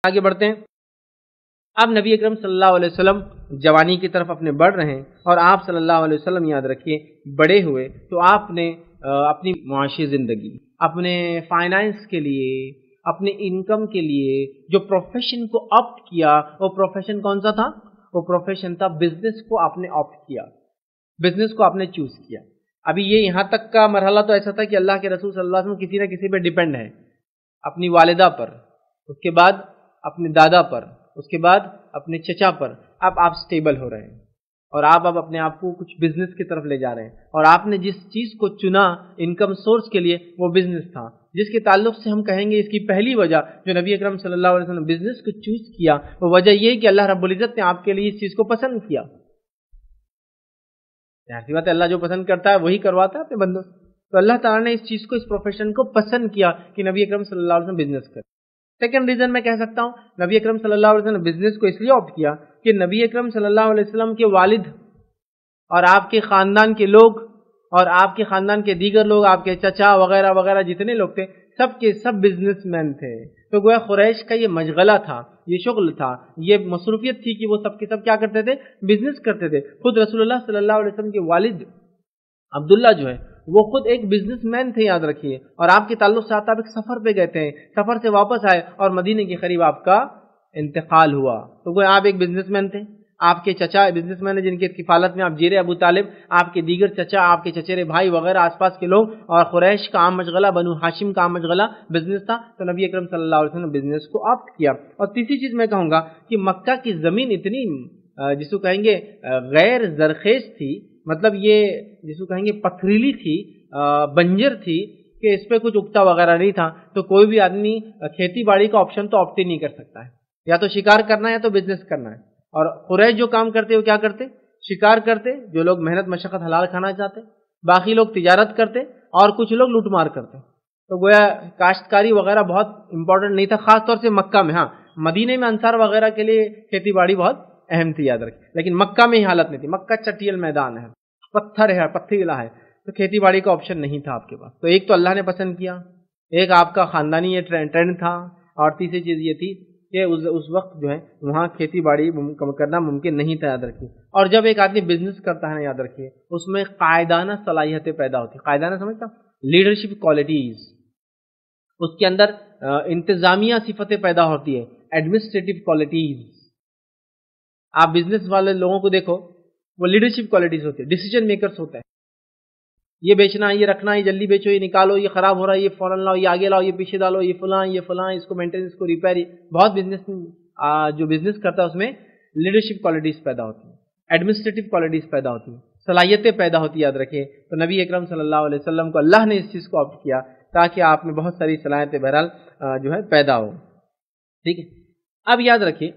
آگے بڑھتے ہیں. اب نبی اکرم صلی اللہ علیہ وسلم جوانی کی طرف اپنے بڑھ رہے ہیں، اور آپ صلی اللہ علیہ وسلم یاد رکھیے بڑے ہوئے تو آپ نے اپنی معاشی زندگی، اپنے فائنانس کے لیے، اپنے انکم کے لیے جو پروفیشن کو آپٹ کیا، وہ پروفیشن کون سا تھا؟ وہ پروفیشن تھا بزنس کو آپ نے آپٹ کیا، بزنس کو آپ نے چوز کیا. ابھی یہ یہاں تک کا مرحلہ تو ایسا تھا کہ اللہ کے رسول صلی اللہ علیہ وسلم کسی نہ کسی پہ ڈیپینڈ ہے، اپنی والدہ پر، اس کے بعد اپنے دادا پر، اس کے بعد اپنے چچا پر. اب آپ سٹیبل ہو رہے ہیں اور آپ اب اپنے آپ کو کچھ بزنس کی طرف لے جا رہے ہیں، اور آپ نے جس چیز کو چنا انکم سورس کے لیے وہ بزنس تھا، جس کے تعلق سے ہم کہیں گے اس کی پہلی وجہ جو نبی اکرم صلی اللہ علیہ وسلم بزنس کو چوز کیا وہ وجہ یہ کہ اللہ رب العزت نے آپ کے لیے اس چیز کو پسند کیا. ایسی بات ہے، اللہ جو پسند کرتا ہے وہی کرواتا ہے اپنے بندوں سے. تو اللہ تعالیٰ نے اس چیز کو، اس پروفیشن کو پسند کیا کہ نبی اکرم صلی اللہ علیہ وسلم بزنس کرے. سیکنڈ ریزن میں کہہ سکتا ہوں نبی اکرم صلی اللہ علیہ وسلم نے بزنس کو اس لیے آپٹ کیا کہ نبی اکرم صلی اللہ علیہ وسلم کے والد اور آپ کے خاندان کے لوگ اور آپ کے خاندان کے دیگر لوگ، آپ کے چچا وغیرہ وغیرہ جتنے لوگ تھے، سب کے سب بزنس مین تھے. تو گویا قریش کا یہ مشغلہ تھا، یہ شغل تھا، یہ مصروفیت تھی کہ وہ سب کے سب کیا کرتے تھے؟ بزنس کرتے تھے. خود رسول اللہ صلی اللہ علیہ وسلم کے والد عبداللہ جو ہے وہ خود ایک بزنس مین تھے، یاد رکھیے. اور آپ کے تعلق سے آپ ایک سفر پہ گئے تھے، سفر سے واپس آئے اور مدینے کے قریب آپ کا انتقال ہوا. تو گویا آپ ایک بزنس مین تھے. آپ کے چچا بزنس مین ہیں جن کی کفالت میں آپ جیرے ابو طالب، آپ کے دیگر چچا، آپ کے چچیرے بھائی وغیرہ آس پاس کے لوگ، اور قریش کا عام مشغلہ، بنو ہاشم کا عام مشغلہ بزنس تھا. تو نبی اکرم صلی اللہ علیہ وسلم نے بزنس کو آپٹ کیا. اور تیسری چیز میں کہوں گا کہ مکہ کی زمین اتنی جس کو کہیں گے غیر زرخیز تھی، مطلب یہ جس کو کہیں گے پتھریلی تھی، بنجر تھی، کہ اس پہ کچھ اگتا وغیرہ نہیں تھا. تو کوئی بھی آدمی کھیتی باڑی کا آپشن تو آپٹ ہی نہیں کر سکتا ہے، یا تو شکار کرنا ہے یا تو بزنس کرنا ہے. اور قریش جو کام کرتے وہ کیا کرتے؟ شکار کرتے، جو لوگ محنت مشقت حلال کھانا چاہتے. باقی لوگ تجارت کرتے اور کچھ لوگ لوٹ مار کرتے. تو گویا کاشتکاری وغیرہ بہت امپورٹنٹ نہیں تھا، خاص طور سے مکہ میں. ہاں مدینے میں انصار وغیرہ کے لیے کھیتی باڑی بہت اہم تھی، یاد رکھیں. لیکن مکہ میں ہی حالت نہیں تھی. مکہ چٹیل میدان ہے، پتھر ہے، پتھریلا ہے، تو کھیتی باڑی کا آپشن نہیں تھا آپ کے پاس. تو ایک تو اللہ نے پسند کیا، ایک آپ کا خاندانی یہ ٹرینڈ تھا، اور تیسری چیز یہ تھی کہ اس وقت جو ہے وہاں کھیتی باڑی کرنا ممکن نہیں تھا، یاد رکھیے. اور جب ایک آدمی بزنس کرتا ہے نا، یاد رکھیے اس میں قائدانہ صلاحیتیں پیدا ہوتی ہیں. قائدانہ سمجھتا، لیڈرشپ کوالٹیز، اس کے اندر انتظامیہ صفتیں پیدا ہوتی ہے، ایڈمنسٹریٹو کوالٹیز. آپ بزنس والے لوگوں کو دیکھو، وہ لیڈرشپ کوالٹیز ہوتی ہے، ڈیسیجن میکرز ہوتے ہیں. یہ بیچنا، یہ رکھنا، یہ جلدی بیچو، یہ نکالو، یہ خراب ہو رہا ہے، یہ فوراً لاؤ، یہ آگے لاؤ، یہ پیچھے ڈالو، یہ فلاں، اس کو مینٹیننس، کو ریپیئر. بہت بزنس جو بزنس کرتا ہے اس میں لیڈرشپ کوالٹیز پیدا ہوتی ہیں، ایڈمنسٹریٹو کوالٹیز پیدا ہوتی ہیں، صلاحیتیں پیدا ہوتی ہیں، یاد رکھیں. تو نبی اکرم صلی اللہ علیہ وسلم کو اللہ نے اس چیز کو آپٹ کیا تاکہ آپ میں بہت ساری صلاحیتیں بہرحال جو ہے پیدا ہو. ٹھیک ہے. اب یاد رکھیں